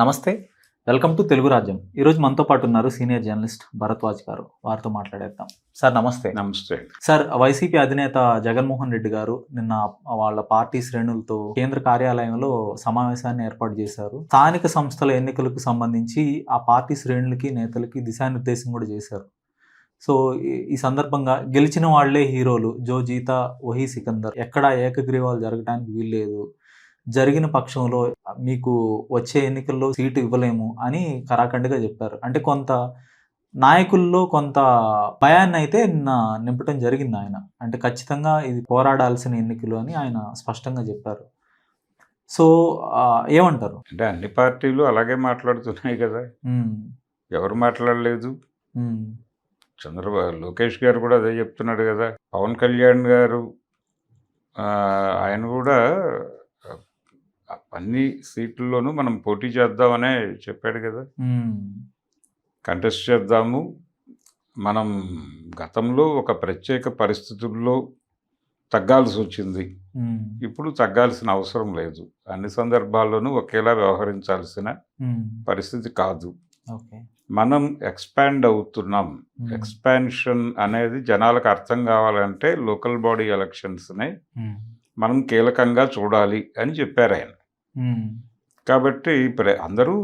నమస్తే. Welcome to Telugu రాజ్యం. ఈరోజు మనతో పాటు ఉన్నారు సీనియర్ జర్నలిస్ట్ భరద్వాజ్ గారు. వారితో మాట్లాడేద్దాం. సార్ నమస్తే. నమస్తే. సార్, వైసీపీ అధినేత జగన్మోహన్ రెడ్డి గారు నిన్న వాళ్ళ పార్టీ శ్రేణులతో కేంద్ర కార్యాలయంలో సమావేశాన్ని ఏర్పాటు చేశారు. స్థానిక సంస్థల ఎన్నికలకు సంబంధించి ఆ పార్టీ శ్రేణులకి, నేతలకి దిశానిర్దేశం కూడా చేశారు. సో ఈ సందర్భంగా గెలిచిన వాళ్లే హీరోలు, జో జీతా వహీ సికందర్, ఎక్కడా ఏకగ్రీవాలు జరగడానికి వీల్లేదు, జరిగిన పక్షంలో మీకు వచ్చే ఎన్నికల్లో సీటు ఇవ్వలేము అని కరాఖండిగా చెప్పారు. అంటే కొంత నాయకుల్లో కొంత భయాన్ని అయితే నింపటం జరిగింది ఆయన. అంటే ఖచ్చితంగా ఇది పోరాడాల్సిన ఎన్నికలు అని ఆయన స్పష్టంగా చెప్పారు. సో ఏమంటారు? అంటే అన్ని పార్టీలు అలాగే మాట్లాడుతున్నాయి కదా, ఎవరు మాట్లాడలేదు. లోకేష్ గారు కూడా అదే చెప్తున్నాడు కదా. పవన్ కళ్యాణ్ గారు ఆయన కూడా అన్ని సీట్లలోనూ మనం పోటీ చేద్దామనే చెప్పాడు కదా, కంటెస్ట్ చేద్దాము. మనం గతంలో ఒక ప్రత్యేక పరిస్థితుల్లో తగ్గాల్సి వచ్చింది, ఇప్పుడు తగ్గాల్సిన అవసరం లేదు. అన్ని సందర్భాల్లోనూ ఒకేలా వ్యవహరించాల్సిన పరిస్థితి కాదు. మనం ఎక్స్పాండ్ అవుతున్నాం. ఎక్స్పాన్షన్ అనేది జనాలకు అర్థం కావాలంటే లోకల్ బాడీ ఎలక్షన్స్ని మనం కీలకంగా చూడాలి అని చెప్పారు ఆయన. కాబట్టి అందరూ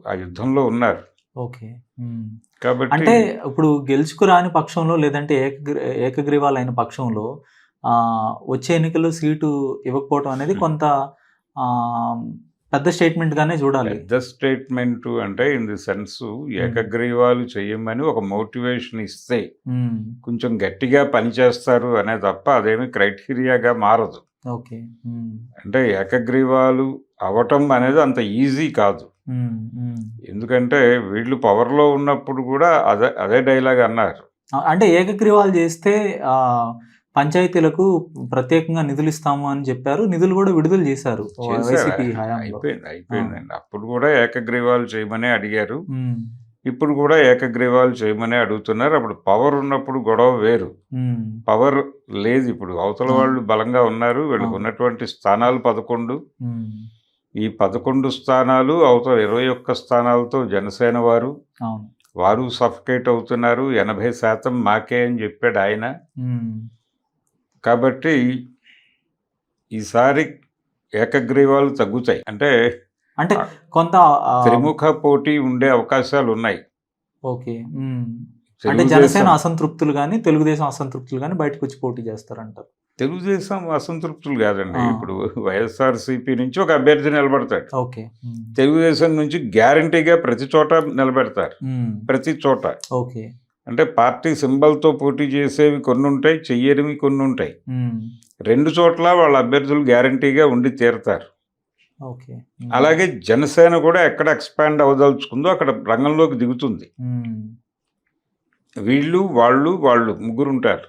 ఆ యుద్ధంలో ఉన్నారు. ఓకే. కాబట్టి అంటే ఇప్పుడు గెలుచుకురాని పక్షంలో, లేదంటే ఏకగ్రీవాలైన పక్షంలో వచ్చే ఎన్నికల్లో సీటు ఇవ్వకపోవడం అనేది కొంత పెద్ద స్టేట్మెంట్ గానే చూడాలి. పెద్ద స్టేట్మెంట్ అంటే ఇన్ ది సెన్స్ ఏకగ్రీవాలు చేయమని ఒక మోటివేషన్ ఇస్తే కొంచెం గట్టిగా పనిచేస్తారు అనే తప్ప అదేమి క్రైటీరియాగా మారదు. ఓకే. అంటే ఏకగ్రీవాలు అవటం అనేది అంత ఈజీ కాదు. ఎందుకంటే వీళ్ళు పవర్లో ఉన్నప్పుడు కూడా అదే డైలాగ్ అన్నారు. అంటే ఏకగ్రీవాలు చేస్తే పంచాయతీలకు ప్రత్యేకంగా నిధులు ఇస్తాము అని చెప్పారు. నిధులు కూడా విడుదల చేశారు. అయిపోయిందండి. అప్పుడు కూడా ఏకగ్రీవాలు చేయమని అడిగారు, ఇప్పుడు కూడా ఏకగ్రీవాలు చేయమని అడుగుతున్నారు. అప్పుడు పవర్ ఉన్నప్పుడు గొడవ వేరు, పవర్ లేదు. ఇప్పుడు అవతల వాళ్ళు బలంగా ఉన్నారు. వీళ్ళకి ఉన్నటువంటి స్థానాలు 11. ఈ 11 స్థానాలు అవతల 21 స్థానాలతో జనసేన వారు సఫకేట్ అవుతున్నారు. 80% మాకే అని చెప్పాడు ఆయన. కాబట్టి ఈసారి ఏకగ్రీవాలు తగ్గుతాయి. అంటే కొంత త్రిముఖ పోటీ ఉండే అవకాశాలు ఉన్నాయి. ఓకే. అంటే జనసేన అసంతృప్తులు కానీ, తెలుగుదేశం అసంతృప్తులు కానీ బయటకు వచ్చి పోటీ చేస్తారంటారు. తెలుగుదేశం అసంతృప్తులు కాదండి. ఇప్పుడు వైఎస్ఆర్సీపీ నుంచి ఒక అభ్యర్థి నిలబడతాడు. ఓకే. తెలుగుదేశం నుంచి గ్యారంటీగా ప్రతి చోట నిలబెడతారు. ప్రతి చోట. ఓకే. అంటే పార్టీ సింబల్తో పోటీ చేసేవి కొన్ని ఉంటాయి, చెయ్యనివి కొన్ని ఉంటాయి. 2 చోట్ల వాళ్ళ అభ్యర్థులు గ్యారంటీగా ఉండి తీరుతారు. అలాగే జనసేన కూడా ఎక్కడ ఎక్స్పాండ్ అవ్వదలుచుకుందో అక్కడ రంగంలోకి దిగుతుంది. వాళ్ళు ముగ్గురు ఉంటారు.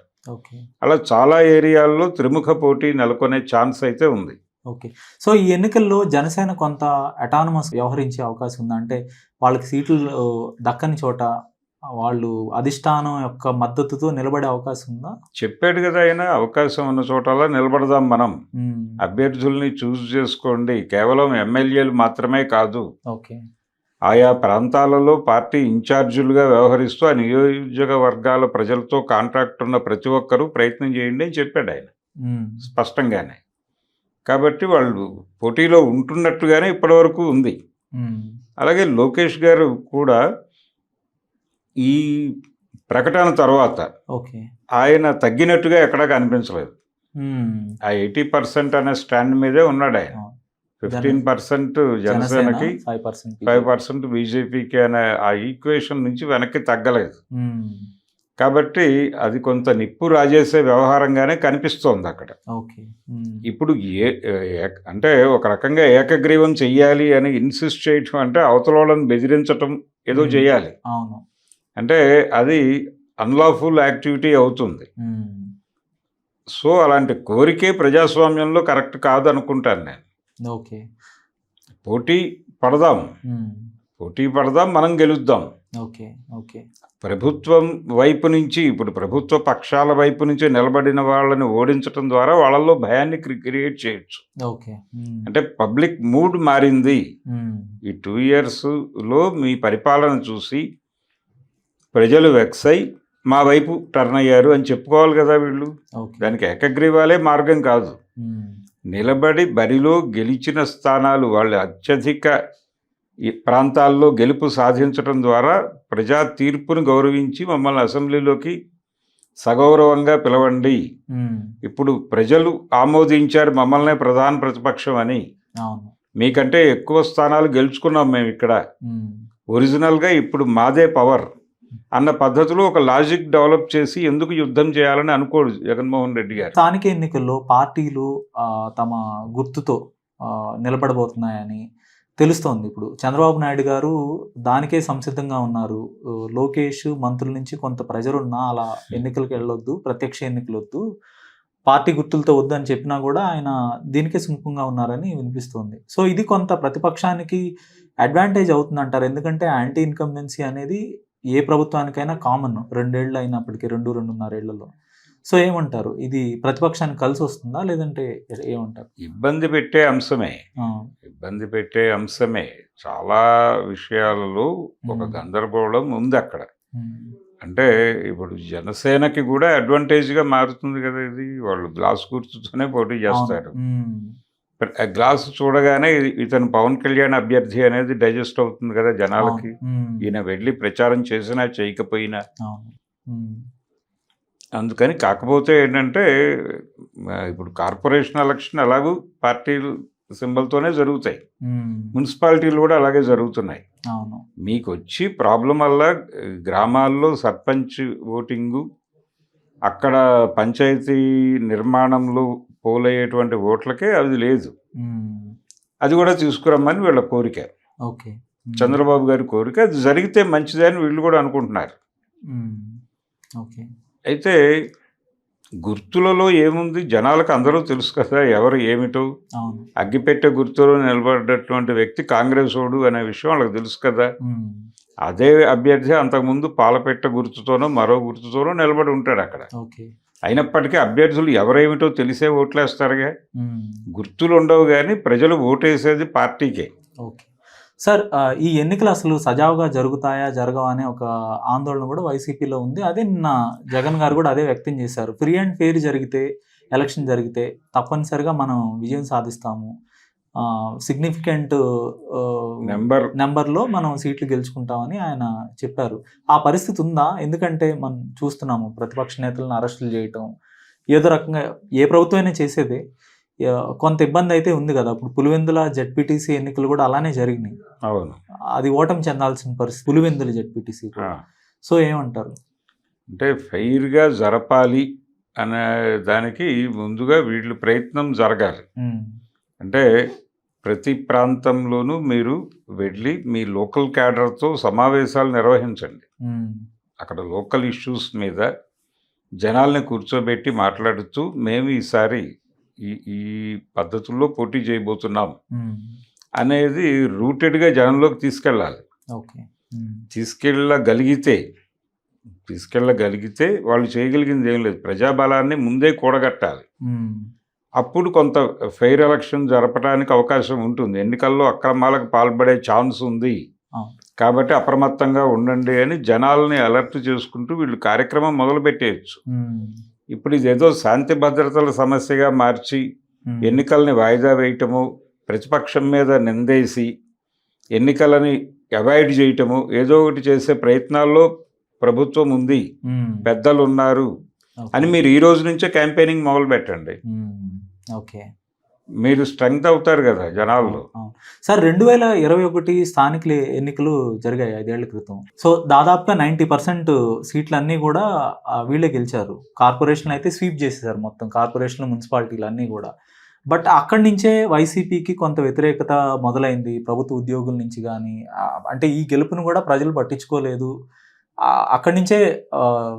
అలా చాలా ఏరియాల్లో త్రిముఖ పోటీ నెలకొనే ఛాన్స్ అయితే ఉంది. ఓకే. సో ఈ ఎన్నికల్లో జనసేన కొంత అటానమస్ వ్యవహరించే అవకాశం ఉందా? అంటే వాళ్ళకి సీట్లు దక్కని చోట వాళ్ళు అధిష్టానం యొక్క మద్దతుతో నిలబడే అవకాశం ఉందా? చెప్పాడు కదా ఆయన, అవకాశం ఉన్న చోటలా నిలబడదాం మనం. అభ్యర్థుల్ని చూస్ చేసుకోండి. కేవలం ఎమ్మెల్యేలు మాత్రమే కాదు, ఆయా ప్రాంతాలలో పార్టీ ఇన్ఛార్జీలుగా వ్యవహరిస్తూ ఆ నియోజకవర్గాల ప్రజలతో కాంట్రాక్ట్ ఉన్న ప్రతి ఒక్కరూ ప్రయత్నం చేయండి అని చెప్పాడు ఆయన స్పష్టంగానే. కాబట్టి వాళ్ళు పోటీలో ఉంటున్నట్టుగానే ఇప్పటివరకు ఉంది. అలాగే లోకేష్ గారు కూడా ఈ ప్రకటన తర్వాత ఆయన తగ్గినట్టుగా ఎక్కడా కనిపించలేదు. ఆ 80% అనే స్టాండ్ మీదే ఉన్నాడు ఆయన. 15% జనసేనకి, 5% బీజేపీకి అనే ఆ ఈక్వేషన్ నుంచి వెనక్కి తగ్గలేదు. కాబట్టి అది కొంత నిప్పు రాజేసే వ్యవహారంగానే కనిపిస్తోంది అక్కడ. ఇప్పుడు అంటే ఒక రకంగా ఏకగ్రీవం చెయ్యాలి అని ఇన్సిస్ట్ చేయటం అంటే అవతల వాళ్ళని బెదిరించటం ఏదో చేయాలి. అంటే అది అన్లాఫుల్ యాక్టివిటీ అవుతుంది. సో అలాంటి కోరికే ప్రజాస్వామ్యంలో కరెక్ట్ కాదు అనుకుంటాను నేను. ఓకే. పోటీ పడదాం, పోటీ పడదాం, మనం గెలుద్దాం. ఓకే. ఓకే. ప్రభుత్వం వైపు నుంచి, ఇప్పుడు ప్రభుత్వ పక్షాల వైపు నుంచి నిలబడిన వాళ్ళని ఓడించడం ద్వారా వాళ్ళల్లో భయాన్ని క్రియేట్ చేయొచ్చు. ఓకే. అంటే పబ్లిక్ మూడ్ మారింది. హ్మ్. ఈ 2 ఇయర్స్‌లో మీ పరిపాలన చూసి ప్రజలు వెక్స్ అయి మా వైపు టర్న్ అయ్యారు అని చెప్పుకోవాలి కదా వీళ్ళు. ఓకే. దానికి ఏకగ్రీవాలే మార్గం కాదు. హ్మ్. నిలబడి బరిలో గెలిచిన స్థానాలు వాళ్ళు అత్యధిక ఈ ప్రాంతాల్లో గెలుపు సాధించడం ద్వారా ప్రజా తీర్పును గౌరవించి మమ్మల్ని అసెంబ్లీలోకి సగౌరవంగా పిలవండి. హ్మ్. ఇప్పుడు ప్రజలు ఆమోదించారు మమ్మల్నే ప్రధాన ప్రతిపక్షం అని. అవును. మీకంటే ఎక్కువ స్థానాలు గెలుచుకున్నాం మేము ఇక్కడ. హ్మ్. ఒరిజినల్గా ఇప్పుడు మాదే పవర్ అన్న పద్ధతిలో ఒక లాజిక్ డెవలప్ చేసి ఎందుకు యుద్ధం చేయాలని అనుకోడు జగన్మోహన్ రెడ్డి గారు. స్థానిక ఎన్నికల్లో పార్టీలు తమ గుర్తుతో నిలబడబోతున్నాయని తెలుస్తోంది. ఇప్పుడు చంద్రబాబు నాయుడు గారు దానికే సంసిద్ధంగా ఉన్నారు. లోకేష్ మంత్రుల నుంచి కొంత ప్రెజర్ ఉన్నా అలా ఎన్నికలకు వెళ్ళొద్దు, ప్రత్యక్ష ఎన్నికలు వద్దు, పార్టీ గుర్తులతో వద్దు అని చెప్పినా కూడా ఆయన దీనికే సుముఖంగా ఉన్నారని వినిపిస్తుంది. సో ఇది కొంత ప్రతిపక్షానికి అడ్వాంటేజ్ అవుతుంది అంటారు. ఎందుకంటే యాంటీ ఇన్కంబెన్సీ అనేది ఏ ప్రభుత్వానికైనా కామన్ 2 ఏళ్ళు అయినప్పటికీ 2.5 ఏళ్లలో. సో ఏమంటారు, ఇది ప్రతిపక్షానికి కలిసి వస్తుందా లేదంటే ఏమంటారు? ఇబ్బంది పెట్టే అంశమే. ఆ, ఇబ్బంది పెట్టే అంశమే. చాలా విషయాలలో ఒక గందరగోళం ఉంది అక్కడ. ఉమ్, అంటే ఇప్పుడు జనసేనకి కూడా అడ్వాంటేజ్గా మారుతుంది కదా ఇది. వాళ్ళు గ్లాస్ గుర్తుతోనే పోటీ చేస్తారు. ఉమ్, గ్లాస్ చూడగానే ఇతను పవన్ కళ్యాణ్ అభ్యర్థి అనేది డైజెస్ట్ అవుతుంది కదా జనాలకి. ఉమ్, ఈయన వెళ్ళి ప్రచారం చేసినా చేయకపోయినా. అవును, ఉమ్, అందుకని కాకపోతే ఏంటంటే ఇప్పుడు కార్పొరేషన్ ఎలక్షన్ ఎలాగూ పార్టీ సింబల్తోనే జరుగుతాయి. ఉమ్, మున్సిపాలిటీలు కూడా అలాగే జరుగుతున్నాయి. అవును, మీకు వచ్చి ప్రాబ్లం వల్ల గ్రామాల్లో సర్పంచ్ ఓటింగు, అక్కడ పంచాయతీ నిర్మాణంలో పోలయ్యేటువంటి ఓట్లకే అది లేదు. ఉమ్, అది కూడా తీసుకురమ్మని వీళ్ళ కోరిక, ఓకే, చంద్రబాబు గారి కోరిక. అది జరిగితే మంచిదని వీళ్ళు కూడా అనుకుంటున్నారు. ఉమ్, ఓకే, అయితే గుర్తులలో ఏముంది, జనాలకు అందరూ తెలుసు కదా ఎవరు ఏమిటో. అవును, అగ్గిపెట్టె గుర్తులో నిలబడ్డటువంటి వ్యక్తి కాంగ్రెస్ ఓడు అనే విషయం వాళ్ళకి తెలుసు కదా. ఉమ్, అదే అభ్యర్థి అంతకుముందు పాలపెట్ట గుర్తుతోనో మరో గుర్తుతోనో నిలబడి ఉంటాడు అక్కడ. ఓకే, అయినప్పటికీ అభ్యర్థులు ఎవరేమిటో తెలిసే ఓట్లేస్తారుగా. ఉమ్, గుర్తులు ఉండవు కానీ ప్రజలు ఓటేసేది పార్టీకే. ఓకే. సార్, ఈ ఎన్నికలు అసలు సజావుగా జరుగుతాయా జరగవా అనే ఒక ఆందోళన కూడా వైసీపీలో ఉంది. అదే నిన్న జగన్ గారు కూడా అదే వ్యక్తం చేశారు. ఫ్రీ అండ్ ఫెయిర్ జరిగితే, ఎలక్షన్ జరిగితే తప్పనిసరిగా మనం విజయం సాధిస్తాము, సిగ్నిఫికెంట్ నెంబర్లో మనం సీట్లు గెలుచుకుంటామని ఆయన చెప్పారు. ఆ పరిస్థితి ఉందా? ఎందుకంటే మనం చూస్తున్నాము ప్రతిపక్ష నేతలను అరెస్టులు చేయటం, ఏదో రకంగా ఏ ప్రభుత్వం అయినా చేసేదే. కొంత ఇబ్బంది అయితే ఉంది కదా. ఇప్పుడు పులివెందుల జెడ్పీటీసీ ఎన్నికలు కూడా అలానే జరిగినాయి. అవును, అది ఓటమి చెందాల్సిన పరిస్థితి పులివెందుల జెడ్పీటీసీ. సో ఏమంటారు? అంటే ఫెయిర్గా జరపాలి అనే దానికి ముందుగా వీళ్ళు ప్రయత్నం జరగాలి. అంటే ప్రతి ప్రాంతంలోనూ మీరు వెళ్ళి మీ లోకల్ క్యాడర్తో సమావేశాలు నిర్వహించండి. అక్కడ లోకల్ ఇష్యూస్ మీద జనాల్ని కూర్చోబెట్టి మాట్లాడుతూ మేము ఈసారి ఈ పద్ధతుల్లో పోటీ చేయబోతున్నాం అనేది రూటెడ్గా జనంలోకి తీసుకెళ్ళాలి. ఓకే, తీసుకెళ్ళగలిగితే వాళ్ళు చేయగలిగింది ఏం లేదు. ప్రజాబలాన్ని ముందే కూడగట్టాలి. అప్పుడు కొంత ఫెయిర్ ఎలక్షన్ జరపడానికి అవకాశం ఉంటుంది. ఎన్నికల్లో అక్రమాలకు పాల్పడే ఛాన్స్ ఉంది కాబట్టి అప్రమత్తంగా ఉండండి అని జనాల్ని అలర్ట్ చేసుకుంటూ వీళ్ళు కార్యక్రమం మొదలుపెట్టేయచ్చు. ఇప్పుడు ఇదేదో శాంతి భద్రతల సమస్యగా మార్చి ఎన్నికల్ని వాయిదా వేయటము, ప్రతిపక్షం మీద నిందేసి ఎన్నికలని అవాయిడ్ చేయటము, ఏదో ఒకటి చేసే ప్రయత్నాల్లో ప్రభుత్వం ఉంది, పెద్దలు ఉన్నారు అని మీరు ఈ రోజు నుంచే క్యాంపెయినింగ్ మొదలు పెట్టండి. ఓకే, మీరు స్ట్రెంగ్త్ అవుతారు కదా జనాల్లో. సార్, 2021 స్థానిక ఎన్నికలు జరిగాయి 5 ఏళ్ల క్రితం. సో దాదాపుగా 90% సీట్లన్నీ కూడా వీళ్ళే గెలిచారు. కార్పొరేషన్ అయితే స్వీప్ చేసేసారు మొత్తం, కార్పొరేషన్లు మున్సిపాలిటీలు అన్నీ కూడా. బట్ అక్కడి నుంచే వైసీపీకి కొంత వ్యతిరేకత మొదలైంది ప్రభుత్వ ఉద్యోగుల నుంచి కానీ. అంటే ఈ గెలుపును కూడా ప్రజలు పట్టించుకోలేదు. అక్కడి నుంచే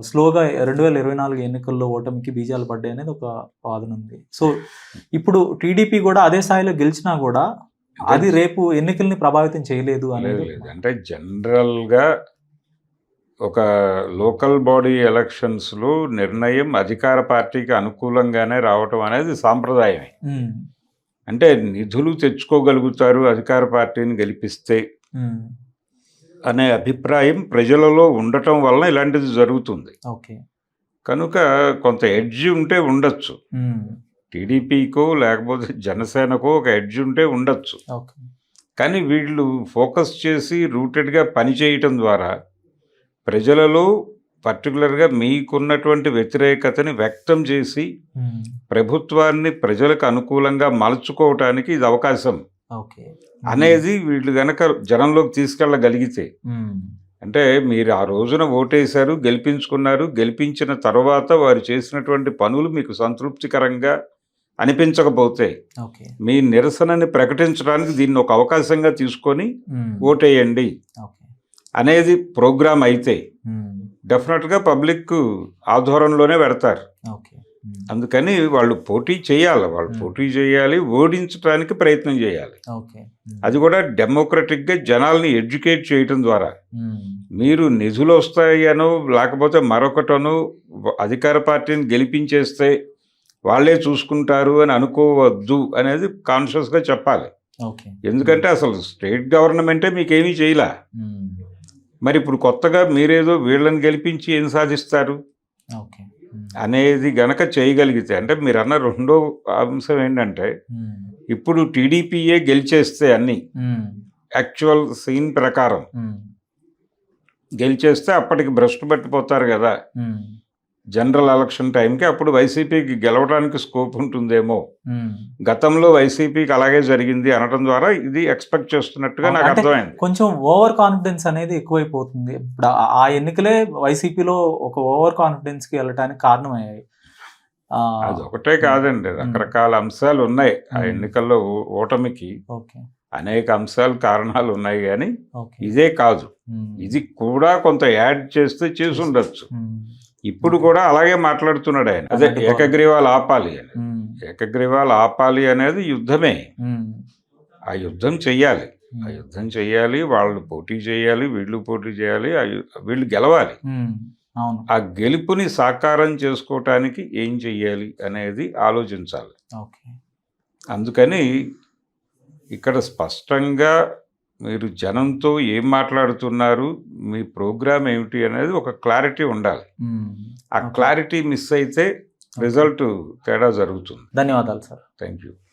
స్లోగా 2024 ఎన్నికల్లో ఓటమికి బీజాలు పడ్డాయి అనేది ఒక వాదన ఉంది. సో ఇప్పుడు టీడీపీ కూడా అదే స్థాయిలో గెలిచినా కూడా అది రేపు ఎన్నికల్ని ప్రభావితం చేయలేదు లేదు అనేది. లేదు అంటే జనరల్గా ఒక లోకల్ బాడీ ఎలక్షన్స్లో నిర్ణయం అధికార పార్టీకి అనుకూలంగానే రావటం అనేది సాంప్రదాయమే. ఉమ్, అంటే నిధులు తెచ్చుకోగలుగుతారు అధికార పార్టీని గెలిపిస్తే ఉమ్, అనే అభిప్రాయం ప్రజలలో ఉండటం వలన ఇలాంటిది జరుగుతుంది. ఓకే. కనుక కొంత ఎడ్జ్ ఉంటే ఉండొచ్చు, ఉమ్, టీడీపీకో లేకపోతే జనసేనకో ఒక ఎడ్జ్ ఉంటే ఉండొచ్చు. ఓకే. కానీ వీళ్ళు ఫోకస్ చేసి రూటెడ్గా పనిచేయటం ద్వారా ప్రజలలో పర్టికులర్గా మీకున్నటువంటి వ్యతిరేకతని వ్యక్తం చేసి ఉమ్, ప్రభుత్వాన్ని ప్రజలకు అనుకూలంగా మలుచుకోవటానికి ఇది అవకాశం ఓకే. అనేది వీళ్ళు గనక జనంలోకి తీసుకెళ్ళగలిగితే, ఉమ్, అంటే మీరు ఆ రోజున ఓటేశారు, గెలిపించుకున్నారు, గెలిపించిన తర్వాత వారు చేసినటువంటి పనులు మీకు సంతృప్తికరంగా అనిపించకపోతే ఓకే. మీ నిరసనని ప్రకటించడానికి దీన్ని ఒక అవకాశంగా తీసుకొని ఉమ్, ఓటేయండి ఓకే. అనేది ప్రోగ్రామ్ అయితే ఉమ్, డెఫినెట్గా పబ్లిక్ ఆధ్వర్యంలోనే పెడతారు. ఓకే. ఉమ్, అందుకని వాళ్ళు పోటీ చేయాలి, పోటీ చేయాలి, ఓడించడానికి ప్రయత్నం చేయాలి. ఓకే. ఉమ్, అది కూడా డెమోక్రటిక్గా జనాల్ని ఎడ్యుకేట్ చేయటం ద్వారా. ఉమ్, మీరు నిధులు వస్తాయనో లేకపోతే మరొకటనో అధికార పార్టీని గెలిపించేస్తే వాళ్ళే చూసుకుంటారు అని అనుకోవద్దు అనేది కాన్షియస్గా చెప్పాలి. ఓకే. ఎందుకంటే అసలు స్టేట్ గవర్నమెంటే మీకేమీ చేయలే. ఉమ్, మరి ఇప్పుడు కొత్తగా మీరేదో వీళ్ళని గెలిపించి ఏం సాధిస్తారు ఓకే. ఉమ్, అనేది గనక చేయగలిగితే, అంటే మీరు అన్న రెండో అంశం ఏంటంటే ఉమ్, ఇప్పుడు టీడీపీయే గెలిచేస్తే అన్ని ఉమ్, యాక్చువల్ సీన్ ప్రకారం ఉమ్, గెలిచేస్తే అప్పటికి భ్రష్టు పట్టిపోతారు కదా ఉమ్, జనరల్ ఎలక్షన్ టైంకి, అప్పుడు వైసీపీకి గెలవడానికి స్కోప్ ఉంటుందేమో. ఉమ్. గతంలో వైసీపీకి అలాగే జరిగింది అనడం ద్వారా ఇది ఎక్స్పెక్ట్ చేస్తున్నట్టుగా నాకు అంటే అర్థమైంది. కొంచెం ఓవర్ కాన్ఫిడెన్స్ అనేది ఎక్కువైపోతుంది. ఇప్పుడు ఆ ఎన్నికలే వైసీపీలో ఒక ఓవర్ కాన్ఫిడెన్స్ కి వెళ్ళటానికి కారణమయ్యాయి. ఆ, అది ఒకటే కాదండి, రకరకాల అంశాలు ఉన్నాయి ఆ ఎన్నికల్లో ఓటమికి. ఓకే. అనేక అంశాలు కారణాలు ఉన్నాయి, కానీ ఓకే. ఇదే కాదు. ఉమ్, ఇది కూడా కొంత యాడ్ చేస్తే చేసి ఉండొచ్చు. ఉమ్, ఇప్పుడు కూడా అలాగే మాట్లాడుతున్నాడు ఆయన, అదే ఏకగ్రీవాలు ఆపాలి అని. ఉమ్, ఏకగ్రీవాలు ఆపాలి అనేది యుద్ధమే. ఉమ్, ఆ యుద్ధం చెయ్యాలి, ఆ యుద్ధం చెయ్యాలి, వాళ్ళు పోటీ చేయాలి, వీళ్ళు పోటీ చేయాలి, వీళ్ళు గెలవాలి. ఉమ్, అవును. ఆ గెలుపుని సాకారం చేసుకోవటానికి ఏం చెయ్యాలి అనేది ఆలోచించాలి. ఓకే. అందుకని ఇక్కడ స్పష్టంగా మీరు జనంతో ఏం మాట్లాడుతున్నారు, మీ ప్రోగ్రామ్ ఏమిటి అనేది ఒక క్లారిటీ ఉండాలి. ఉమ్, ఆ క్లారిటీ మిస్ అయితే రిజల్ట్ తేడా జరుగుతుంది. ధన్యవాదాలు సార్. Thank you.